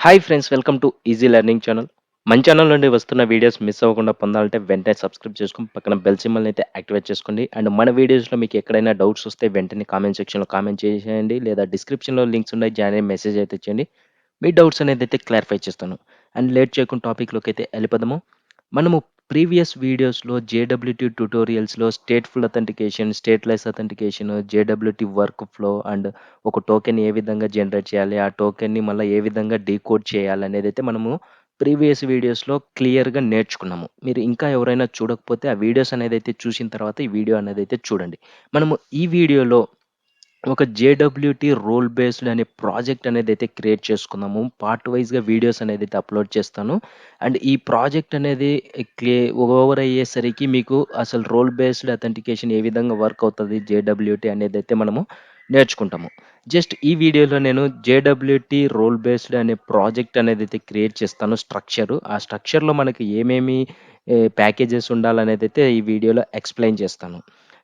Hi friends, welcome to easy learning channel. మన channel నుండి వస్తున్న వీడియోస్ మిస్ అవ్వకుండా పొందాలంటే వెంటనే సబ్స్క్రైబ్ చేసుకొని పక్కన బెల్ సింబల్ని అయితే యాక్టివేట్ చేసుకోండి. అండ్ మన వీడియోస్లో మీకు ఎక్కడైనా డౌట్స్ వస్తే వెంటనే కామెంట్ సెక్షన్లో కామెంట్ చేసేయండి, లేదా డిస్క్రిప్షన్లో లింక్స్ ఉన్నాయి, జాయిన్ అయ్యి మెసేజ్ అయితే చేయండి. మీ డౌట్స్ అనేది అయితే క్లారిఫై చేస్తాను. అండ్ లేట్ చేయకుండా టాపిక్లోకి అయితే వెళ్ళిపోదాము. మనము ప్రీవియస్ వీడియోస్లో జేడబ్ల్యూటీ ట్యూటోరియల్స్లో stateful authentication, stateless authentication, JWT work flow and ఒక టోకెన్ ఏ విధంగా జనరేట్ చేయాలి, ఆ టోకెన్ని మళ్ళీ ఏ విధంగా డీకోడ్ చేయాలి అనేది అయితే మనము ప్రీవియస్ వీడియోస్లో క్లియర్గా నేర్చుకున్నాము. మీరు ఇంకా ఎవరైనా చూడకపోతే ఆ వీడియోస్ అనేది అయితే చూసిన తర్వాత ఈ వీడియో అనేది అయితే చూడండి. మనము ఈ వీడియోలో ఒక జేడబ్ల్యూటీ రోల్ బేస్డ్ అనే ప్రాజెక్ట్ అనేది అయితే క్రియేట్ చేసుకుందాము. పార్ట్ వైజ్‌గా వీడియోస్ అనేది అయితే అప్‌లోడ్ చేస్తాను. అండ్ ఈ ప్రాజెక్ట్ అనేది ఓవర్ అయ్యేసరికి మీకు అసలు రోల్ బేస్డ్ అథెంటికేషన్ ఏ విధంగా వర్క్ అవుతది జేడబ్ల్యూటీ అనేదైతే మనము నేర్చుకుంటాము. జస్ట్ ఈ వీడియోలో నేను జేడబ్ల్యూటీ రోల్ బేస్డ్ అనే ప్రాజెక్ట్ అనేదైతే క్రియేట్ చేస్తాను స్ట్రక్చరు. ఆ స్ట్రక్చర్‌లో మనకి ఏమేమి ప్యాకేజెస్ ఉండాలనేదైతే ఈ వీడియోలో ఎక్స్‌ప్లెయిన్ చేస్తాను.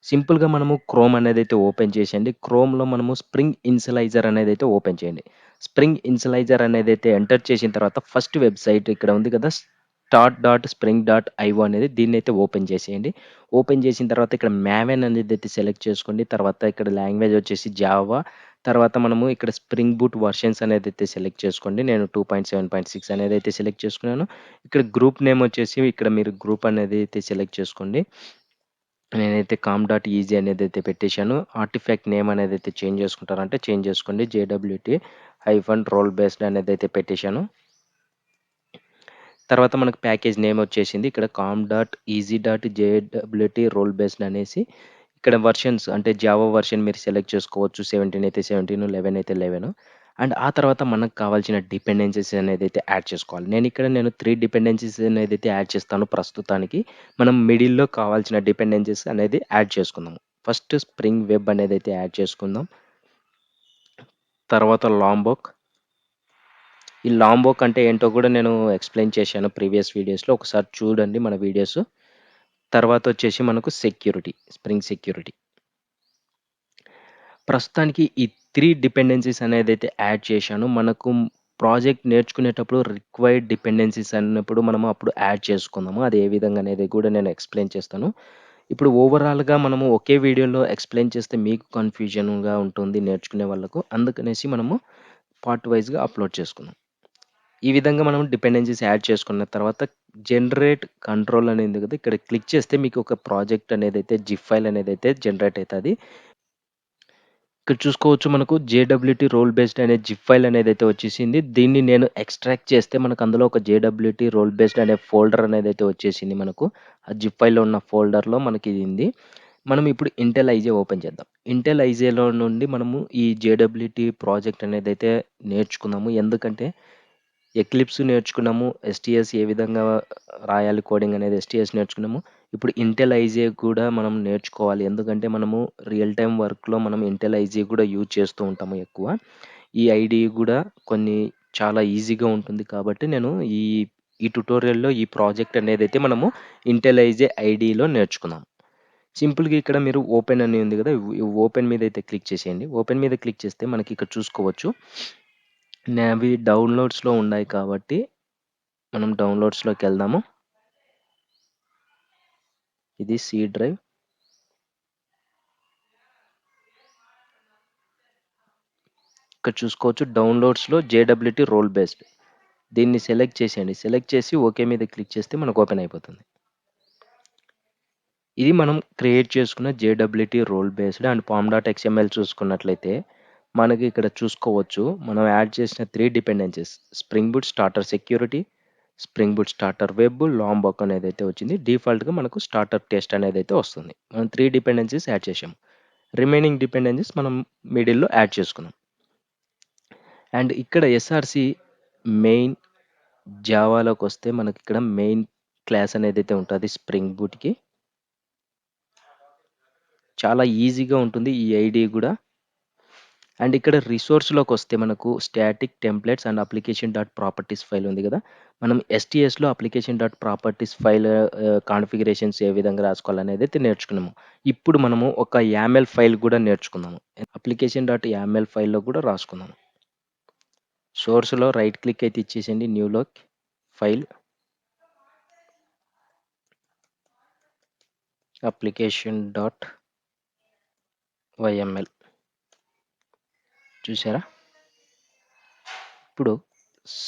సింపుల్‌గా మనము క్రోమ్ అనేదైతే ఓపెన్ చేసేయండి. క్రోమ్‌లో మనము స్ప్రింగ్ ఇనిషియలైజర్ అనేదైతే ఓపెన్ చేయండి. స్ప్రింగ్ ఇనిషియలైజర్ అనేదైతే ఎంటర్ చేసిన తర్వాత ఫస్ట్ వెబ్‌సైట్ ఇక్కడ ఉంది కదా! start.spring.io అనేది దీన్నైతే ఓపెన్ చేసేయండి. ఓపెన్ చేసిన తర్వాత ఇక్కడ మావెన్ అనేదైతే సెలెక్ట్ చేసుకోండి. తర్వాత ఇక్కడ లాంగ్వేజ్ వచ్చేసి జావా. తర్వాత మనము ఇక్కడ స్ప్రింగ్ బూట్ వర్షన్స్ అనేదైతే సెలెక్ట్ చేసుకోండి. నేను 2.7.6 అనేదైతే సెలెక్ట్ చేసుకున్నాను. ఇక్కడ గ్రూప్ నేమ్ వచ్చేసి ఇక్కడ మీరు గ్రూప్ అనేది అయితే సెలెక్ట్ చేసుకోండి. నేనైతే కామ్ డాట్ ఈజీ అనేదైతే పెట్టేశాను. ఆర్టిఫాక్ట్ నేమ్ అనేదైతే చేంజ్ చేసుకుంటారంటే చేంజ్ చేసుకోండి. జేడబ్ల్యూటీ హైఫన్ రోల్ బేస్డ్ అనేదైతే పెట్టేశాను. తర్వాత మనకు ప్యాకేజ్ నేమ్ వచ్చేసింది. ఇక్కడ com dot easy dot JWT role based అనేసి ఇక్కడ వర్షన్స్ అంటే జావా వర్షన్ మీరు సెలెక్ట్ చేసుకోవచ్చు. 17 అయితే 17, 11 అయితే 11. అండ్ ఆ తర్వాత మనకు కావాల్సిన డిపెండెన్సీస్ అనేదైతే యాడ్ చేసుకోవాలి. నేను 3 డిపెండెన్సీస్ అనేదైతే యాడ్ చేస్తాను ప్రస్తుతానికి. మనం మిడిల్‌లో కావాల్సిన డిపెండెన్సీస్ అనేది యాడ్ చేసుకుందాం. ఫస్ట్ స్ప్రింగ్ వెబ్ అనేదైతే యాడ్ చేసుకుందాం. తర్వాత లాంబోక్. ఈ లాంబోక్ అంటే ఏంటో కూడా నేను ఎక్స్‌ప్లెయిన్ చేశాను ప్రీవియస్ వీడియోస్‌లో. ఒకసారి చూడండి మన వీడియోస్. తర్వాత వచ్చేసి మనకు సెక్యూరిటీ, స్ప్రింగ్ సెక్యూరిటీ. ప్రస్తుతానికి ఈ 3 డిపెండెన్సీస్ అనేదైతే యాడ్ చేశానో, మనకు ప్రాజెక్ట్ నేర్చుకునేటప్పుడు రిక్వైర్డ్ డిపెండెన్సీస్ అన్నప్పుడు మనము అప్పుడు యాడ్ చేసుకుందాము. అది ఏ విధంగా అనేది కూడా నేను ఎక్స్‌ప్లెయిన్ చేస్తాను. ఇప్పుడు ఓవరాల్‌గా మనము ఒకే వీడియోలో ఎక్స్‌ప్లెయిన్ చేస్తే మీకు కన్‌ఫ్యూజన్‌గా ఉంటుంది నేర్చుకునే వాళ్ళకు. అందుకనేసి మనము పార్ట్ వైస్‌గా అప్‌లోడ్ చేసుకుందాం. ఈ విధంగా మనం డిపెండెన్సీస్ యాడ్ చేసుకున్న తర్వాత జనరేట్ కంట్రోల్ అనేది ఉంది కదా! ఇక్కడ క్లిక్ చేస్తే మీకు ఒక ప్రాజెక్ట్ అనేదైతే జిప్ ఫైల్ అనేదైతే జనరేట్ అయితది. ఇక్కడ చూసుకోవచ్చు మనకు జేడబ్ల్యూటీ రోల్ బేస్డ్ అనే జిప్ ఫైల్ అనేదైతే వచ్చేసింది. దీన్ని నేను ఎక్స్ట్రాక్ట్ చేస్తే మనకు అందులో ఒక జేడబ్ల్యూటీ రోల్ బేస్డ్ అనే ఫోల్డర్ అనేదైతే వచ్చేసింది మనకు. ఆ జిప్ ఫైల్‌లో ఉన్న ఫోల్డర్‌లో మనకి ఇది ఉంది. మనం ఇప్పుడు ఇంటెల్ ఐజే ఓపెన్ చేద్దాం. ఇంటెల్ ఐజేలో నుండి మనము ఈ జేడబ్ల్యూటీ ప్రాజెక్ట్ అనేదైతే నేర్చుకుందాము. ఎందుకంటే ఎక్లిప్స్ నేర్చుకున్నాము. ఎస్‌టీఎస్ ఏ విధంగా రాయాలి కోడింగ్ అనేది ఎస్‌టీఎస్ నేర్చుకున్నాము. ఇప్పుడు ఇంటెల్ ఐజే కూడా మనం నేర్చుకోవాలి. ఎందుకంటే మనము రియల్ టైమ్ వర్క్‌లో మనం ఇంటెల్ ఐజే కూడా యూజ్ చేస్తూ ఉంటాము ఎక్కువ. ఈ ఐడీ కూడా కొన్ని చాలా ఈజీగా ఉంటుంది కాబట్టి నేను ఈ ఈ ట్యుటోరియల్‌లో ఈ ప్రాజెక్ట్ అనేదైతే మనము ఇంటెల్ ఐజే ఐడీలో నేర్చుకుందాం. సింపుల్‌గా ఇక్కడ మీరు ఓపెన్ అని ఉంది కదా! ఈ ఓపెన్ మీద అయితే క్లిక్ చేసేయండి. ఓపెన్ మీద క్లిక్ చేస్తే మనకి ఇక్కడ చూసుకోవచ్చు. అవి డౌన్‌లోడ్స్‌లో ఉన్నాయి కాబట్టి మనం డౌన్‌లోడ్స్‌లోకెళ్దాము. ఇది సి డ్రైవ్. ఇక్కడ చూసుకోవచ్చు డౌన్‌లోడ్స్‌లో జేడబ్ల్యూటీ రోల్ బేస్డ్. దీన్ని సెలెక్ట్ చేసేయండి. సెలెక్ట్ చేసి ఓకే మీద క్లిక్ చేస్తే మనకు ఓపెన్ అయిపోతుంది. ఇది మనం క్రియేట్ చేసుకున్న JWT role based and pom dot XML చూసుకున్నట్లయితే మనకి ఇక్కడ చూసుకోవచ్చు. మనం యాడ్ చేసిన 3 dependencies Spring Boot starter security, Spring Boot starter web, Lombok అనేదైతే వచ్చింది. డిఫాల్ట్‌గా మనకు స్టార్టర్ టెస్ట్ అనేదైతే వస్తుంది. మనం 3 డిపెండెన్సీస్ యాడ్ చేసాము. రిమైనింగ్ డిపెండెన్సీస్ మనం మిడిల్‌లో యాడ్ చేసుకున్నాం. అండ్ ఇక్కడ ఎస్ఆర్‌సి మెయిన్ జావాలోకొస్తే మనకిక్కడ మెయిన్ క్లాస్ అనేదైతే ఉంటది స్ప్రింగ్ బూట్‌కి. చాలా ఈజీగా ఉంటుంది ఈ ఐడీ గూడా. అండ్ ఇక్కడ రిసోర్స్‌లోకొస్తే మనకు static templates and application dot properties file ఉంది గదా! మనం ఎస్‌టీఎస్‌లో application dot properties file configurations ఏ విధంగా రాసుకోవాలనేదైతే నేర్చుకున్నాము. ఇప్పుడు మనము ఒక యామెల్ ఫైల్ గూడా నేర్చుకుందాము. అప్లికేషన్ డాట్ యామెల్ ఫైల్‌లో గూడా రాసుకుందాం. సోర్స్‌లో రైట్ క్లిక్ అయితే ఇచ్చేసేయండి. న్యూలోకి ఫైల్ అప్లికేషన్ డాట్ వైఎంఎల్ చూసారా? ఇప్పుడు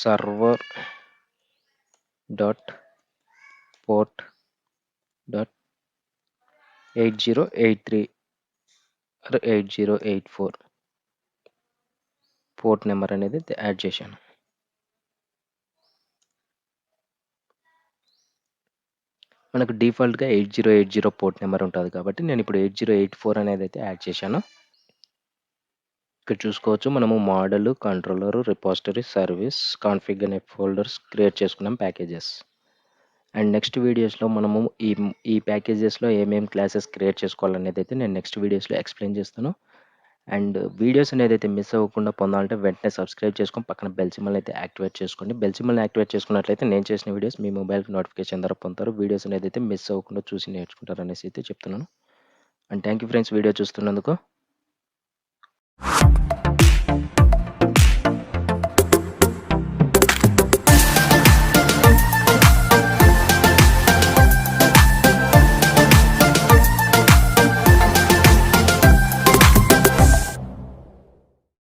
server dot port dot 8083 or 8084 port number అనేది యాడ్ చేశాను. మనకు డిఫాల్ట్‌గా 8080 పోర్ట్ నెంబర్ ఉంటది కాబట్టి నేను ఇప్పుడు 8084 అనేది అయితే యాడ్ చేశాను. ఇక్కడ చూసుకోవచ్చు మనము model, controller, repository, service, config అనే ఫోల్డర్స్ క్రియేట్ చేసుకున్నాం ప్యాకేజెస్. అండ్ నెక్స్ట్ వీడియోస్‌లో మనము ఈ ప్యాకేజెస్‌లో ఏమేం క్లాసెస్ క్రియేట్ చేసుకోవాలనేది అయితే నేను నెక్స్ట్ వీడియోస్‌లో ఎక్స్‌ప్లెయిన్ చేస్తాను. అండ్ వీడియోస్ అనేదైతే మిస్ అవ్వకుండా పొందాలంటే వెంటనే సబ్స్క్రైబ్ చేసుకొని పక్కన బెల్ సింబల్ అయితే యాక్టివేట్ చేసుకోండి. బెల్ సింబల్‌ని యాక్టివేట్ చేసుకున్నట్లయితే నేను చేసిన వీడియోస్ మీ మొబైల్‌కి నోటిఫికేషన్ ద్వారా పొందుతారు. వీడియోస్ అనేదైతే మిస్ అవ్వకుండా చూసి నేర్చుకుంటారనేసి అయితే చెప్తున్నాను. And thank you friends video చూస్తున్నందుకు.